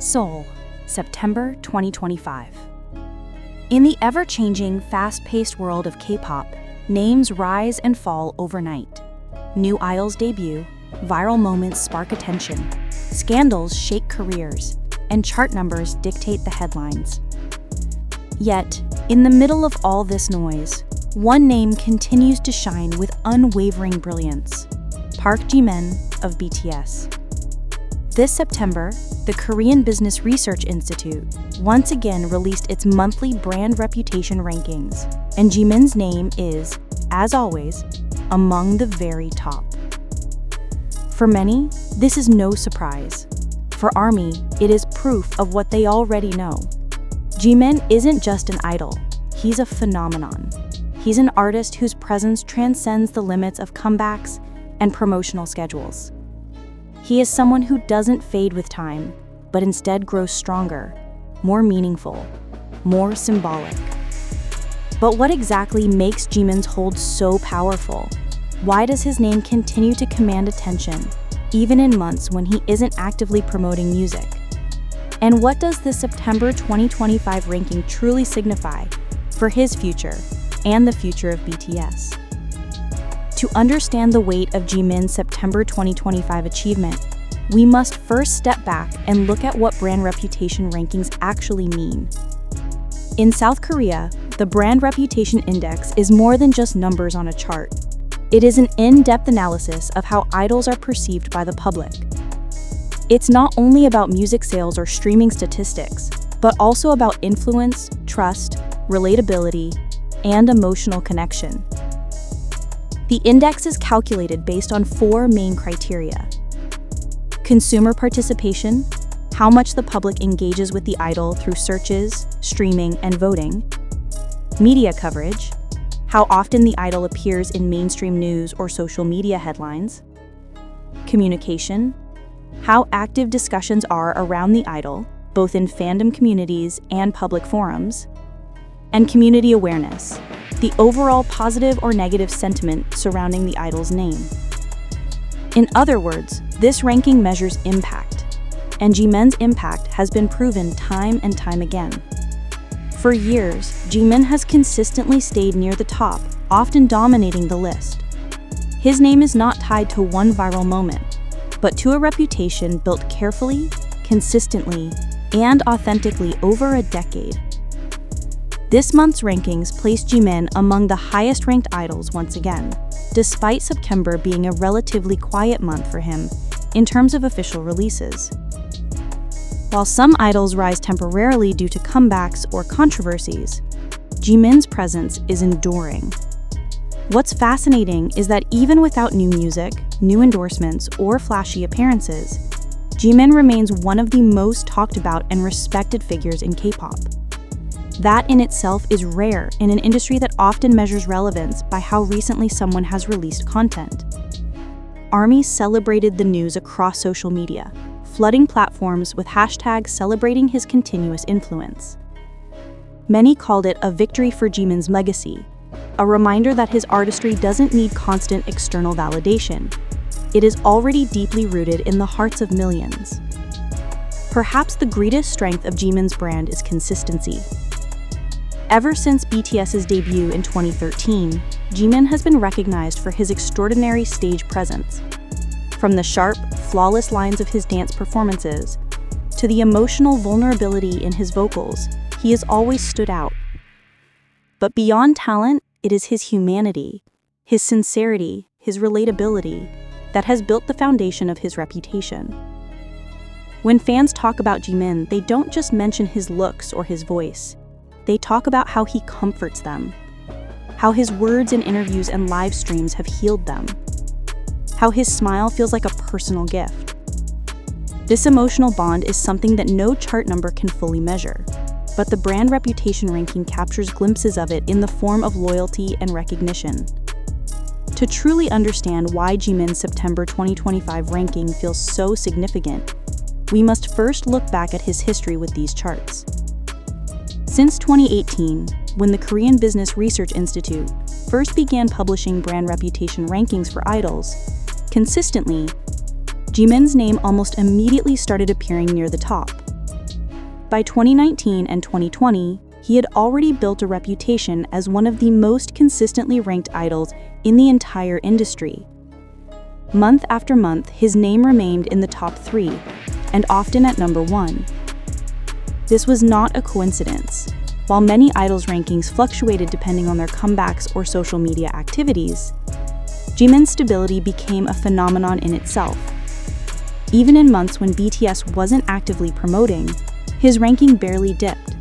Seoul, September 2025. In the ever-changing, fast-paced world of K-pop, names rise and fall overnight. New idols debut, viral moments spark attention, scandals shake careers, and chart numbers dictate the headlines. Yet, in the middle of all this noise, one name continues to shine with unwavering brilliance: Park Jimin of BTS. This September, the Korean Business Research Institute once again released its monthly brand reputation rankings, and Jimin's name is, as always, among the very top. For many, this is no surprise. For ARMY, it is proof of what they already know. Jimin isn't just an idol, he's a phenomenon. He's an artist whose presence transcends the limits of comebacks and promotional schedules. He is someone who doesn't fade with time, but instead grows stronger, more meaningful, more symbolic. But what exactly makes Jimin's hold so powerful? Why does his name continue to command attention, even in months when he isn't actively promoting music? And what does the September 2025 ranking truly signify for his future and the future of BTS? To understand the weight of Jimin's September 2025 achievement, we must first step back and look at what brand reputation rankings actually mean. In South Korea, the Brand Reputation Index is more than just numbers on a chart. It is an in-depth analysis of how idols are perceived by the public. It's not only about music sales or streaming statistics, but also about influence, trust, relatability, and emotional connection. The index is calculated based on four main criteria: consumer participation, how much the public engages with the idol through searches, streaming, and voting; media coverage, how often the idol appears in mainstream news or social media headlines; communication, how active discussions are around the idol, both in fandom communities and public forums; and community awareness, the overall positive or negative sentiment surrounding the idol's name. In other words, this ranking measures impact, and Jimin's impact has been proven time and time again. For years, Jimin has consistently stayed near the top, often dominating the list. His name is not tied to one viral moment, but to a reputation built carefully, consistently, and authentically over a decade. This month's rankings placed Jimin among the highest-ranked idols once again, despite September being a relatively quiet month for him in terms of official releases. While some idols rise temporarily due to comebacks or controversies, Jimin's presence is enduring. What's fascinating is that even without new music, new endorsements, or flashy appearances, Jimin remains one of the most talked about and respected figures in K-pop. That in itself is rare in an industry that often measures relevance by how recently someone has released content. ARMY celebrated the news across social media, flooding platforms with hashtags celebrating his continuous influence. Many called it a victory for Jimin's legacy, a reminder that his artistry doesn't need constant external validation. It is already deeply rooted in the hearts of millions. Perhaps the greatest strength of Jimin's brand is consistency. Ever since BTS's debut in 2013, Jimin has been recognized for his extraordinary stage presence. From the sharp, flawless lines of his dance performances to the emotional vulnerability in his vocals, he has always stood out. But beyond talent, it is his humanity, his sincerity, his relatability that has built the foundation of his reputation. When fans talk about Jimin, they don't just mention his looks or his voice. They talk about how he comforts them, how his words in interviews and live streams have healed them, how his smile feels like a personal gift. This emotional bond is something that no chart number can fully measure, but the brand reputation ranking captures glimpses of it in the form of loyalty and recognition. To truly understand why Jimin's September 2025 ranking feels so significant, we must first look back at his history with these charts. Since 2018, when the Korean Business Research Institute first began publishing brand reputation rankings for idols, consistently, Jimin's name almost immediately started appearing near the top. By 2019 and 2020, he had already built a reputation as one of the most consistently ranked idols in the entire industry. Month after month, his name remained in the top 3, and often at number 1. This was not a coincidence. While many idols' rankings fluctuated depending on their comebacks or social media activities, Jimin's stability became a phenomenon in itself. Even in months when BTS wasn't actively promoting, his ranking barely dipped.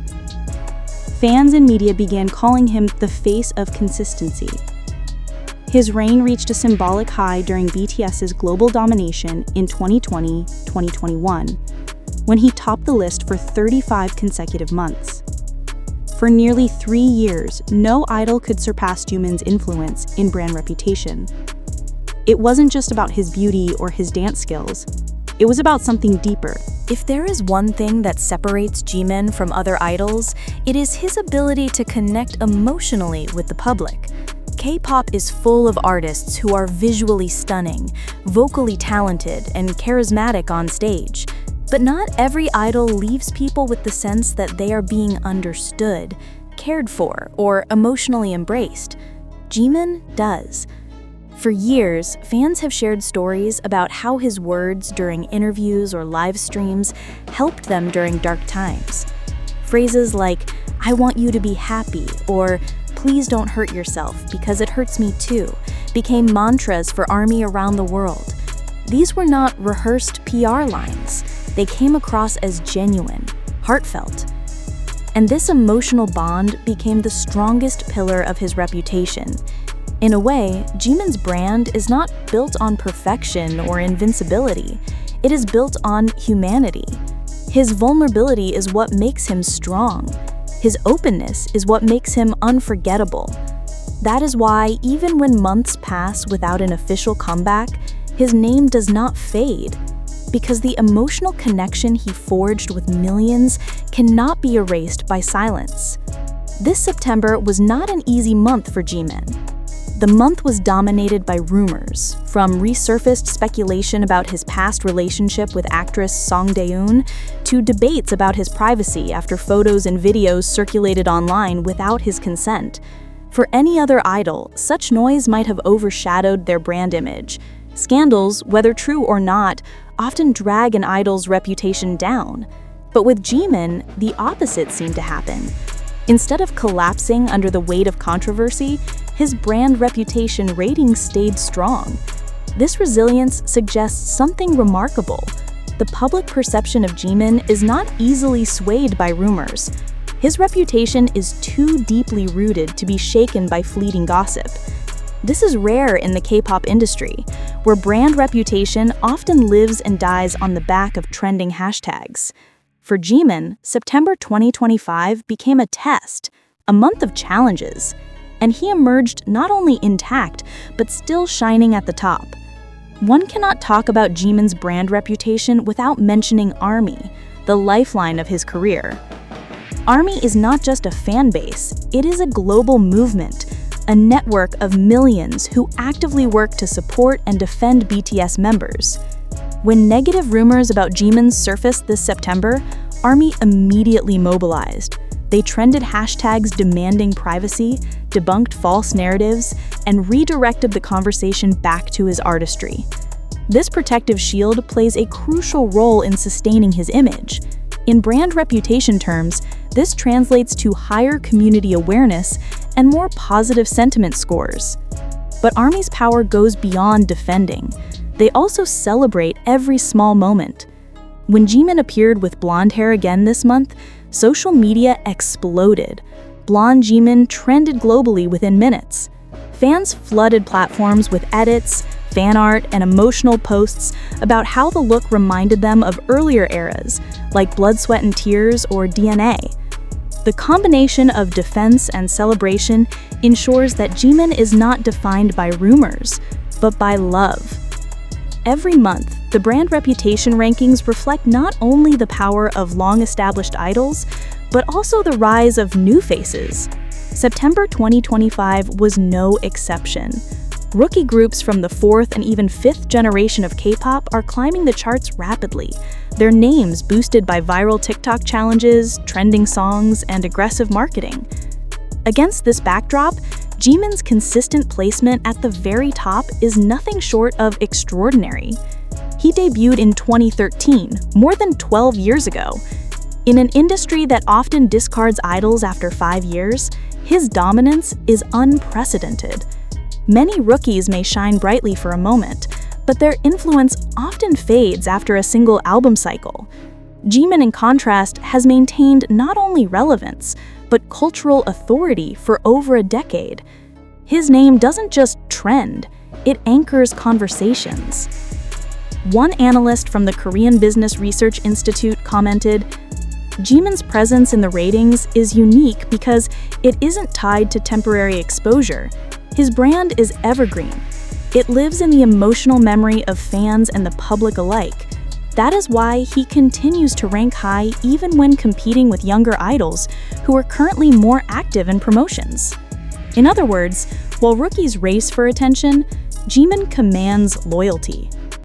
Fans and media began calling him the face of consistency. His reign reached a symbolic high during BTS's global domination in 2020-2021, when he topped the list for 35 consecutive months. For nearly 3 years, no idol could surpass Jimin's influence in brand reputation. It wasn't just about his beauty or his dance skills. It was about something deeper. If there is one thing that separates Jimin from other idols, it is his ability to connect emotionally with the public. K-pop is full of artists who are visually stunning, vocally talented, and charismatic on stage. But not every idol leaves people with the sense that they are being understood, cared for, or emotionally embraced. Jimin does. For years, fans have shared stories about how his words during interviews or live streams helped them during dark times. Phrases like, "I want you to be happy," or "Please don't hurt yourself because it hurts me too," became mantras for ARMY around the world. These were not rehearsed PR lines. They came across as genuine, heartfelt. And this emotional bond became the strongest pillar of his reputation. In a way, Jimin's brand is not built on perfection or invincibility. It is built on humanity. His vulnerability is what makes him strong. His openness is what makes him unforgettable. That is why, even when months pass without an official comeback, his name does not fade. Because the emotional connection he forged with millions cannot be erased by silence. This September was not an easy month for Jimin. The month was dominated by rumors, from resurfaced speculation about his past relationship with actress Song Dae-eun to debates about his privacy after photos and videos circulated online without his consent. For any other idol, such noise might have overshadowed their brand image. Scandals, whether true or not, often drag an idol's reputation down. But with Jimin, the opposite seemed to happen. Instead of collapsing under the weight of controversy, his brand reputation ratings stayed strong. This resilience suggests something remarkable. The public perception of Jimin is not easily swayed by rumors. His reputation is too deeply rooted to be shaken by fleeting gossip. This is rare in the K-pop industry, where brand reputation often lives and dies on the back of trending hashtags. For Jimin, September 2025 became a test, a month of challenges, and he emerged not only intact, but still shining at the top. One cannot talk about Jimin's brand reputation without mentioning ARMY, the lifeline of his career. ARMY is not just a fan base, it is a global movement, a network of millions who actively work to support and defend BTS members. When negative rumors about Jimin surfaced this September, ARMY immediately mobilized. They trended hashtags demanding privacy, debunked false narratives, and redirected the conversation back to his artistry. This protective shield plays a crucial role in sustaining his image. In brand reputation terms, this translates to higher community awareness and more positive sentiment scores. But ARMY's power goes beyond defending. They also celebrate every small moment. When Jimin appeared with blonde hair again this month, social media exploded. Blonde Jimin trended globally within minutes. Fans flooded platforms with edits, fan art, and emotional posts about how the look reminded them of earlier eras, like Blood, Sweat, and Tears or DNA. The combination of defense and celebration ensures that Jimin is not defined by rumors, but by love. Every month, the brand reputation rankings reflect not only the power of long-established idols, but also the rise of new faces. September 2025 was no exception. Rookie groups from the 4th and even 5th generation of K-pop are climbing the charts rapidly, their names boosted by viral TikTok challenges, trending songs, and aggressive marketing. Against this backdrop, Jimin's consistent placement at the very top is nothing short of extraordinary. He debuted in 2013, more than 12 years ago. In an industry that often discards idols after 5 years, his dominance is unprecedented. Many rookies may shine brightly for a moment, but their influence often fades after a single album cycle. Jimin, in contrast, has maintained not only relevance, but cultural authority for over a decade. His name doesn't just trend, it anchors conversations. One analyst from the Korean Business Research Institute commented, "Jimin's presence in the ratings is unique because it isn't tied to temporary exposure. His brand is evergreen. It lives in the emotional memory of fans and the public alike. That is why he continues to rank high even when competing with younger idols who are currently more active in promotions." In other words, while rookies race for attention, Jimin commands loyalty.